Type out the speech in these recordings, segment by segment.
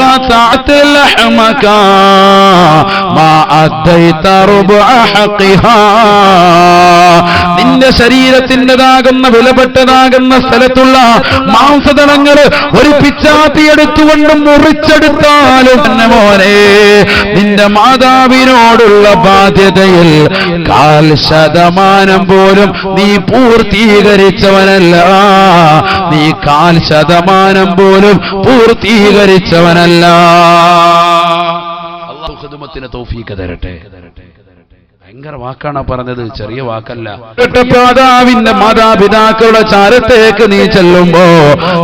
قطعت لحمك ما أديت ربع حقها. നിന്റെ ശരീരത്തിൻ്റെതാകുന്ന വിലപ്പെട്ടതാകുന്ന സ്ഥലത്തുള്ള മാംസതളങ്ങൾ ഒരു പിച്ചാത്തി എടുത്തുകൊണ്ട് മുറിച്ചെടുത്താലും തന്നെ മോനെ നിന്റെ മാതാവിനോടുള്ള ബാധ്യതയിൽ 1% പോലും നീ പൂർത്തീകരിച്ചവനല്ല. നീ 1% പോലും പൂർത്തീകരിച്ചവനല്ല. അല്ലാഹു ഖിദ്മത്തിന് തൗഫീഖ് തരട്ടെ. ഭയങ്കര വാക്കാണ് പറഞ്ഞത്, ചെറിയ വാക്കല്ല. മാതാപിതാക്കളുടെ ചാരത്തേക്ക് നീ ചെല്ലുമ്പോ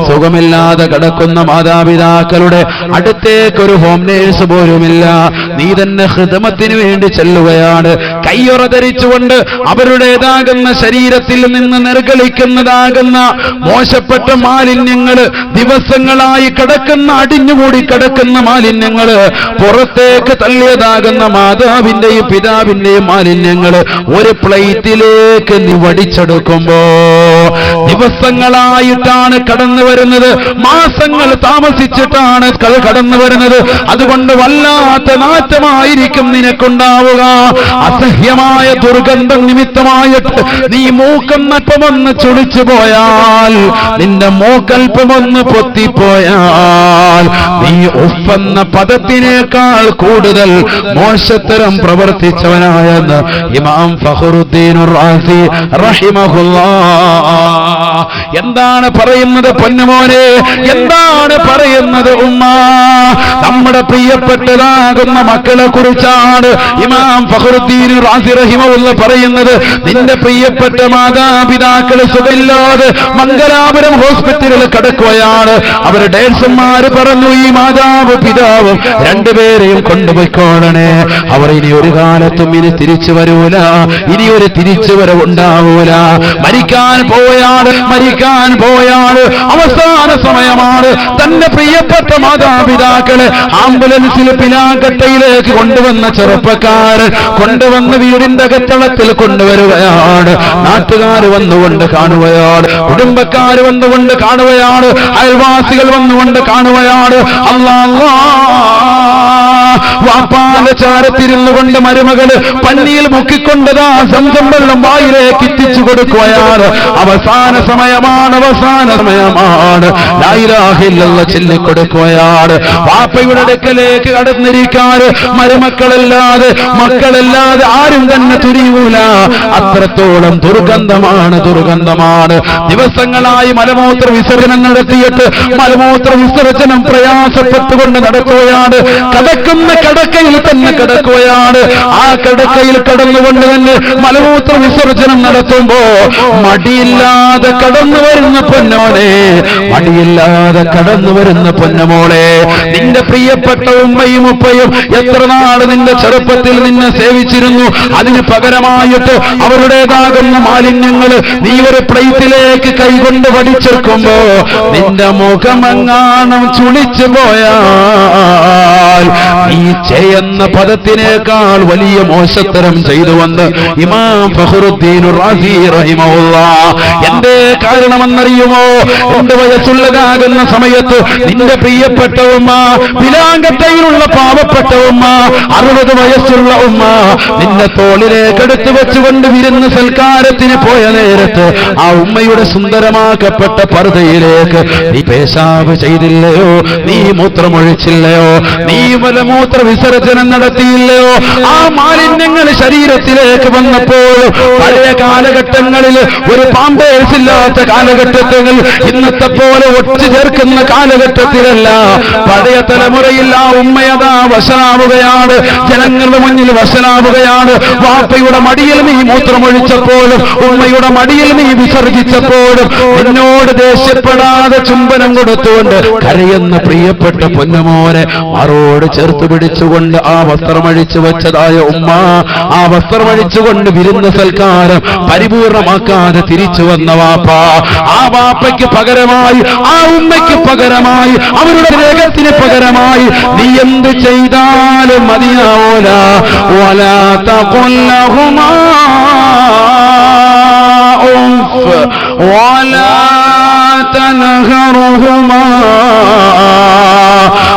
സുഖമില്ലാതെ കിടക്കുന്ന മാതാപിതാക്കളുടെ അടുത്തേക്ക് ഒരു ഹോം നേഴ്സ് പോലുമില്ല. നീ തന്നെ ഖിദ്മത്തിന് വേണ്ടി ചെല്ലുകയാണ്. കയ്യൊറ ധരിച്ചുകൊണ്ട് അവരുടേതാകുന്ന ശരീരത്തിൽ നിന്ന് നിർഗളിക്കുന്നതാകുന്ന മോശപ്പെട്ട മാലിന്യങ്ങൾ, ദിവസങ്ങളായി കിടക്കുന്ന അടിഞ്ഞുകൂടി കിടക്കുന്ന മാലിന്യങ്ങൾ, പുറത്തേക്ക് തള്ളിയതാകുന്ന മാതാവിന്റെയും പിതാവിന്റെയും മാലിന്യങ്ങൾ ഒരു പ്ലേറ്റിലേക്ക് നീ വടിച്ചെടുക്കുമ്പോ ദിവസങ്ങളായിട്ടാണ് കടന്നു വരുന്നത്, മാസങ്ങൾ താമസിച്ചിട്ടാണ് കടന്നു വരുന്നത്. അതുകൊണ്ട് വല്ലാത്ത നാറ്റമായിരിക്കും നിനക്കുണ്ടാവുക. അസഹ്യമായ ദുർഗന്ധം നിമിത്തമായിട്ട് നീ മൂക്കൽപ്പമൊന്ന് ചുളിച്ചു പോയാൽ, നിന്റെ മൂക്കൽപ്പമൊന്ന് പൊത്തിപ്പോയാൽ നീ ഉഫെന്ന പദത്തിനേക്കാൾ കൂടുതൽ മോശത്തരം പ്രവർത്തിച്ചവനായ ഇമാം ഫഖറുദ്ദീൻ റാസി റഹിമഹുല്ലാഹ് എന്താണ് പറയുന്നത് പൊന്നുമോനെ? എന്താണ് പറയുന്നത് ഉമ്മ? നമ്മുടെ പ്രിയപ്പെട്ടതാകുന്ന മക്കളെ കുറിച്ചാണ് ഇമാം ഫഖറുദ്ദീൻ റാസി റഹിമഹുല്ലാഹ് പറയുന്നത്. നിന്റെ പ്രിയപ്പെട്ട മാതാപിതാക്കൾ സുഖമില്ലാതെ മംഗലാപുരം ഹോസ്പിറ്റലിൽ കിടക്കുകയാണ്. അവർ ഡേഴ്സുമാര് പറഞ്ഞു, ഈ മാതാവ് പിതാവും രണ്ടുപേരെയും കൊണ്ടുപോയിക്കോളണേ. അവർ ഇനി ഒരു കാലത്തും ഇനി തിരിച്ചു വരൂല, ഇനി ഒരു തിരിച്ചുവരവ് ഉണ്ടാവൂല. മരിക്കാൻ പോയാണ്, അവസാന സമയമാണ്. തന്റെ പ്രിയപ്പെട്ട മാതാപിതാക്കളെ ആംബുലൻസിൽ പിലാക്കട്ടയിലേക്ക് കൊണ്ടുവന്ന ചെറുപ്പക്കാരൻ കൊണ്ടുവന്ന് വീടിന്റെ അകത്തളത്തിൽ കൊണ്ടുവരുകയാണ്. നാട്ടുകാർ വന്നുകൊണ്ട് കാണുകയാണ്, കുടുംബക്കാർ വന്നുകൊണ്ട് കാണുകയാണ്, അയൽവാസികൾ വന്നുകൊണ്ട് കാണുകയാണ്. അല്ലാഹ് വാപ്പാന്റെ ചാരത്തിരുന്നു കൊണ്ട് മരുമകള് പന്നിയിൽ മുക്കിക്കൊണ്ടതാ സംസം വെള്ളം വായിലേക്ക് എത്തിച്ചു കൊടുക്കുകയാണ്. അവസാന സമയമാണ് ലാ ഇലാഹ ഇല്ലല്ലാഹ് ചൊല്ലിക്കൊടുക്കുകയാണ്. വാപ്പയുടെ അടുക്കലേക്ക് കടന്നിരിക്കാൻ മരുമക്കളല്ലാതെ മക്കളല്ലാതെ ആരും തന്നെ തുനിയൂല. അത്രത്തോളം ദുർഗന്ധമാണ്. ദിവസങ്ങളായി മലമൂത്ര വിസർജനം നടത്തിയിട്ട് മലമൂത്ര വിസർജനം പ്രയാസപ്പെട്ടുകൊണ്ട് നടക്കുകയാണ്. കടക്കയിൽ തന്നെ കിടക്കുകയാണ്. ആ കിടക്കയിൽ കടന്നുകൊണ്ട് തന്നെ മലമൂത്ര വിസർജനം നടത്തുമ്പോ മടിയില്ലാതെ കടന്നു വരുന്ന പൊന്നമോളെ, നിന്റെ പ്രിയപ്പെട്ട ഉമ്മയും ഉപ്പയും എത്ര നാള് നിന്റെ ചെറുപ്പത്തിൽ നിന്നെ സേവിച്ചിരുന്നു. അതിന് പകരമായിട്ട് അവരുടേതാകുന്ന മാലിന്യങ്ങൾ നീ ഒരു പ്ലേറ്റിലേക്ക് കൈകൊണ്ട് വടിച്ചെടുക്കുമ്പോ നിന്റെ മുഖമെങ്ങാനും ചുളിച്ചു പോയാൽ നീ ചെയ്യുന്ന പദത്തിനേക്കാൾ വലിയ മോശത്തരം ചെയ്തുവന്ന് ഇമാം ഫഖറുദ്ദീൻ റാസി റഹിമഹുല്ലാഹ്. എന്തേ കാരണമെന്നറിയുമോ? 2 വയസ്സുള്ളതാകുന്ന സമയത്ത് നിന്റെ പ്രിയപ്പെട്ട ഉമ്മ, പിലാങ്കട്ടയിലുള്ള പാവപ്പെട്ട ഉമ്മ, 60 വയസ്സുള്ള ഉമ്മ നിന്നെ തോളിലേക്ക് എടുത്തു വെച്ചുകൊണ്ട് വിരുന്ന് സൽക്കാരത്തിന് പോയ നേരത്ത് ആ ഉമ്മയുടെ സുന്ദരമാക്കപ്പെട്ട പർദ്ദയിലേക്ക് നീ പേശാബ് ചെയ്തില്ലയോ? നീ മൂത്രമൊഴിച്ചില്ലയോ? നീ മലമൂത്ര വിസർജനം നടത്തിയില്ലയോ? ആ മാലിന്യങ്ങൾ ശരീരത്തിലേക്ക് വന്നപ്പോൾ പഴയ കാലഘട്ടങ്ങളിൽ ഒരു പാമ്പേഴ്സ് ഇല്ലാത്ത കാലഘട്ടത്തിൽ, ഇന്നത്തെ പോലെ ഒറ്റ ചേർക്കുന്ന കാലഘട്ടത്തിലല്ല. പഴയ തലമുറയിൽ ആ ഉമ്മയതാ വശനാവുകയാണ്, ജനങ്ങളുടെ മുന്നിൽ വശനാവുകയാണ്. വാപ്പയുടെ മടിയിൽ നീ മൂത്രമൊഴിച്ചപ്പോഴും ഉമ്മയുടെ മടിയിൽ നീ വിസർജിച്ചപ്പോഴും എന്നോട് ദേഷ്യപ്പെടാതെ ചുംബനം കൊടുത്തുകൊണ്ട് കരയുന്ന പ്രിയപ്പെട്ട പൊന്നുമോനെ മാറോട് ചേർത്ത് പിടിച്ചുകൊണ്ട് ആ വസ്ത്രമഴിച്ചു വെച്ചതായ ഉമ്മ, ആ വസ്ത്രമഴിച്ചുകൊണ്ട് വിരുന്ന സൽക്കാരം പരിപൂർണമാക്കാതെ തിരിച്ചു വന്ന വാപ്പ, ആ വാപ്പയ്ക്ക് പകരമായി, ആ ഉമ്മയ്ക്ക് പകരമായി, അവരുടെ രേഖത്തിന് പകരമായി നീ എന്ത് ചെയ്താലും മതിയാവൂല. വലാ തഖുൽ ലഹുമാ ഉഫ് വലാ തൻഹറുഹുമാ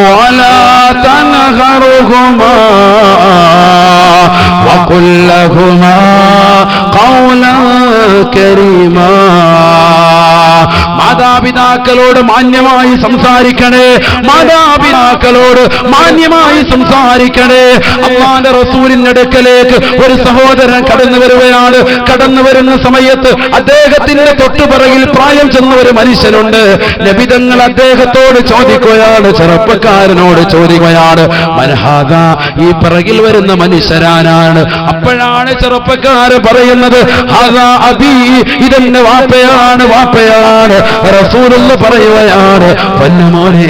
വലാ تنهرهما وقل لهما قولا كريما. മാതാപിതാക്കളോട് മാന്യമായി സംസാരിക്കണേ, മാതാപിതാക്കളോട് മാന്യമായി സംസാരിക്കണേ. അല്ലാഹുവിന്റെ റസൂലിന്റെ അടുക്കലേക്ക് ഒരു സഹോദരൻ കടന്നു വരികയാണ്. കടന്നു വരുന്ന സമയത്ത് അദ്ദേഹത്തിന്റെ തൊട്ടുപിറകിൽ പ്രായം ചെന്ന ഒരു മനുഷ്യനുണ്ട്. നബി തങ്ങൾ അദ്ദേഹത്തോട് ചോദിക്കുകയാണ്, ചെറുപ്പക്കാരനോട് ചോദിക്കുകയാണ്, മൻഹാദ, ഈ പിറകിൽ വരുന്ന മനുഷ്യരാനാണ്. അപ്പോഴാണ് ചെറുപ്പക്കാരൻ പറയുന്നത്, ഹാദാ അബീ, ഇതെന്റെ വാപ്പയാണ്, വാപ്പയാണ്. റസൂലുള്ള പറയുകയാണ്, പൊന്നുമോനെ,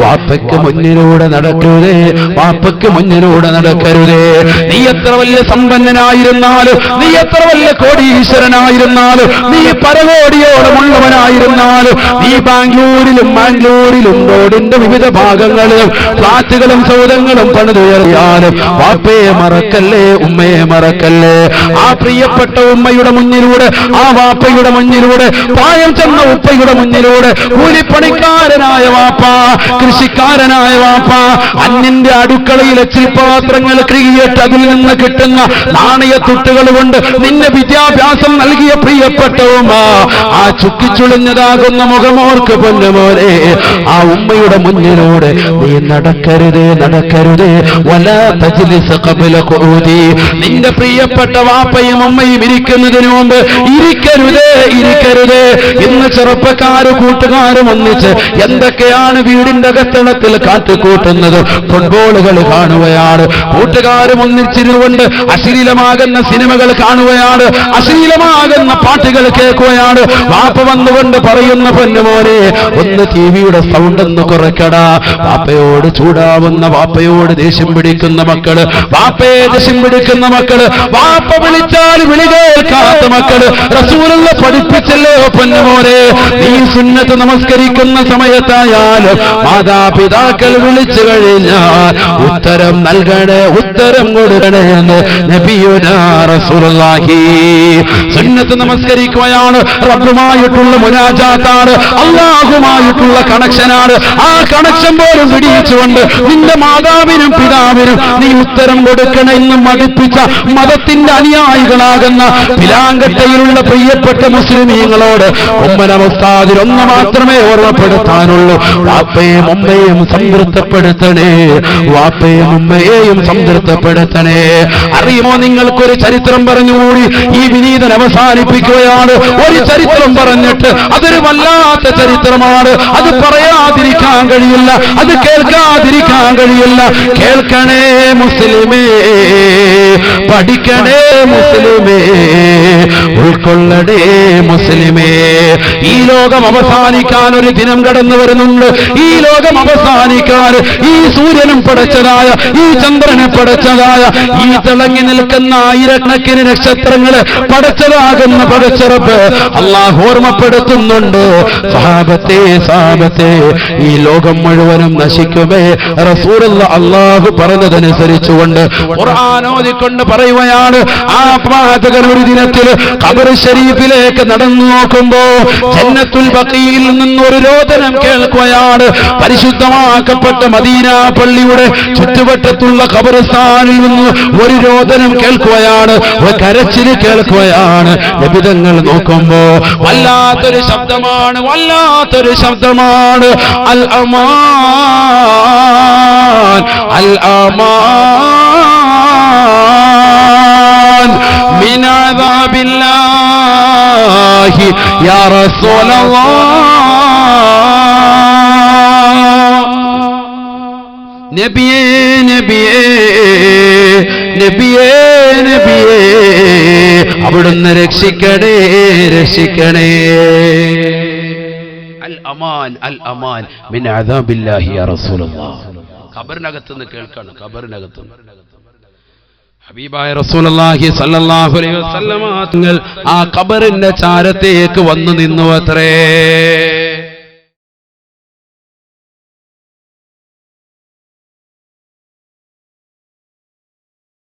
വാപ്പയ്ക്ക് മുന്നിലൂടെ നടക്കരുതേ, വാപ്പയ്ക്ക് മുന്നിലൂടെ നടക്കരുതേ. നീ എത്ര വലിയ സമ്പന്നനായിരുന്നാലും, നീ എത്ര വലിയ കോടീശ്വരനായിരുന്നാലും, നീ പരകോടിയോളമുള്ളവനായിരുന്നാലും, നീ ബാംഗ്ലൂരിലും മാംഗ്ലൂരിലും റോഡിന്റെ വിവിധ ഭാഗങ്ങളിലും ഫ്ലാറ്റുകളും സൗധങ്ങളും പണിതുയർത്തിയാലും വാപ്പയെ മറക്കല്ലേ, ഉമ്മയെ മറക്കല്ലേ. ആ പ്രിയപ്പെട്ട ഉമ്മയുടെ മുന്നിലൂടെ, ആ വാപ്പയുടെ മുന്നിലൂടെ, പ്രായം ചെന്ന ഉപ്പയുടെ മുന്നിലൂടെ, കൂലിപ്പണിക്കാരനായ വാപ്പ, കൃഷിക്കാരനായ വാപ്പ, അന്യന്റെ അടുക്കളയിലെ ചിൽപാത്രങ്ങൾ കഴുകിയിട്ട് അതിൽ നിന്ന് കിട്ടുന്ന നാണയത്തുട്ടുകൾ കൊണ്ട് നിന്നെ വിദ്യാഭ്യാസം നൽകിയ പ്രിയപ്പെട്ട ഉമ്മ, ആ ചുക്കിച്ചുളിഞ്ഞതാകുന്ന മുഖമോർക്ക് പൊന്നുമോനെ, ആ ഉമ്മയുടെ മുന്നിലൂടെ നീ നടക്കരുതേ, നടക്കരുതേ. വലാ തജ്ലിസ് ഖബ്ല ഖുഊദി, നിന്റെ പ്രിയപ്പെട്ട വാപ്പയും ഉമ്മയും ഇരിക്കുന്നതിന് മുമ്പ് ഇരിക്കരുതേ, ഇരിക്കരുതേ. ഇന്ന് ചെറുപ്പക്കാരും കൂട്ടുകാരും ഒന്നിച്ച് എന്തൊക്കെയാണ് വീടിന്റെ അകത്തളത്തിൽ കാറ്റുകൂട്ടുന്നത്. ഫുട്ബോളുകൾ കാണുകയാണ്, കൂട്ടുകാരും ഒന്നിച്ചിരുന്നുകൊണ്ട് അശ്ലീലമാകുന്ന സിനിമകൾ കാണുകയാണ്, അശ്ലീലമാകുന്ന പാട്ടുകൾ കേൾക്കുകയാണ്. വാപ്പ വന്നുകൊണ്ട് പറയുന്ന, പൊന്നുമോനെ, ഒന്ന് ടിവിയുടെ സൗണ്ട് ഒന്ന് കുറയ്ക്കടാ. വാപ്പയോട് ചൂടാവുന്ന, വാപ്പയോട് ദേഷ്യം പിടിക്കുന്ന മക്കള്, വാപ്പയെ ദേഷ്യം പിടിക്കുന്ന മക്കള്, വാപ്പ വിളിച്ചാൽ വിളി കേൾക്കാത്ത മക്കള്. റസൂലുള്ള പഠിപ്പിച്ചല്ലോ പൊന്നുമോനെ, നീ സുന്നത്ത് നമസ്കരിക്കുന്ന സമയത്തായാലും മാതാപിതാക്കൾ വിളിച്ചു കഴിഞ്ഞാൽ ഉത്തരം നൽകണേ, ഉത്തരം കൊടുക്കണേ എന്ന് നബിയുനാ റസൂലുള്ളാഹി. സുന്നത്ത് നമസ്കരിക്കുകയാണ്, റബ്ബുമായിട്ടുള്ള മുനാജാത്താണ്, അല്ലാഹുമായിട്ടുള്ള കണക്ഷനാണ്. ആ കണക്ഷൻ പോലും പിടിച്ചുകൊണ്ട് നിന്റെ മാതാവിനും പിതാവിനും നീ ഉത്തരം കൊടുക്കണമെന്ന് മടിപ്പിച്ച മതത്തിന്റെ അനുയായികളാകുന്ന പിലാങ്കട്ടയിലുള്ള പ്രിയപ്പെട്ട മുസ്ലിമീങ്ങളോട് ഉമ്മനവസ്ഥാതിൽ ഒന്ന് മാത്രമേ ഓർമ്മപ്പെടുത്താനുള്ളൂ, വാപ്പയും ഉമ്മയും സംതൃപ്തപ്പെടുത്തണേ, വാപ്പയും ഉമ്മയെയും സംതൃപ്തപ്പെടുത്തണേ. അറിയുമോ, നിങ്ങൾക്കൊരു ചരിത്രം പറഞ്ഞുകൂടി ഈ വിനീതൻ അവസാനിപ്പിക്കുകയാണ്. ഒരു ചരിത്രം പറഞ്ഞിട്ട് അതൊരു വല്ലാത്ത ചരിത്രമാണ്, അത് പറയാതിരിക്കാൻ കഴിയില്ല, അത് കേൾക്കാതിരിക്കാൻ കഴിയില്ല. കേൾക്കണേ മുസ്ലിമേ, പഠിക്കണേ മുസ്ലിമേ, ഉൾക്കൊള്ളണേ മുസ്ലിമേ. ഈ ലോകം അവസാനിക്കാൻ ഒരു ദിനം കടന്നു വരുന്നുണ്ട്. ഈ ലോകം അവസാനിക്കാൻ ഈ സൂര്യനും പടച്ചതായ, ഈ ചന്ദ്രനെ പടച്ചതായ, ഈ തിളങ്ങി നിൽക്കുന്ന ആയിരക്കണക്കിന് നക്ഷത്രങ്ങള് പടച്ചതാകുന്ന പടച്ചറപ്പ് അല്ലാഹു ഓർമ്മപ്പെടുത്തുന്നുണ്ട്. സഹാബത്തെ, സഹാബത്തെ, ഈ ലോകം മുഴുവനും നശിക്കുമേ റസൂലുള്ള അല്ലാഹു പറഞ്ഞതനുസരിച്ചുകൊണ്ട് ഖുർആൻ ഓതിക്കൊണ്ട് പറയുകയാണ്. ആ പ്രവാചകൻ ഒരു ദിനത്തിൽ ഖബർ ശരീഫിലേക്ക് നടന്നു നോക്കുമ്പോ ജന്നത്തുൽ ബഖീയിൽ നിന്നൊരു രോദനം കേൾക്കുകയാണ്. പരിശുദ്ധമാക്കപ്പെട്ട മദീന പള്ളിയുടെ ചുറ്റുവട്ടത്തുള്ള ഖബർസ്ഥാനിൽ നിന്ന് ഒരു രോദനം കേൾക്കുകയാണ്, ഒരു കരച്ചിൽ കേൾക്കുകയാണ്. നബി തങ്ങൾ നോക്കുമ്പോ വല്ലാത്തൊരു ശബ്ദമാണ്, വല്ലാത്തൊരു ശബ്ദമാണ്. അൽ അമാൻ, അൽ അമാൻ മിൻ അദാബില്ലാഹി യാ റസൂലല്ലാഹ്. നബിയേ, നബിയേ, നബിയേ, നബിയേ, അവിടുന്ന് രക്ഷിക്കണേ, രക്ഷിക്കണേ. അൽ അമാൻ, അൽ അമാൻ മിൻ അദാബില്ലാഹി യാ റസൂലല്ലാഹ്. ഖബറിനകത്തുനിന്ന് കേൾക്കാണ്, ഖബറിനകത്തുനിന്ന്. ഹബീബായ റസൂലുള്ളാഹി സ്വല്ലല്ലാഹു അലൈഹി വസല്ലമ തങ്ങൾ ആ ഖബറിന്റെ ചാരത്തേക്ക് വന്നു നിന്നു അത്രേ.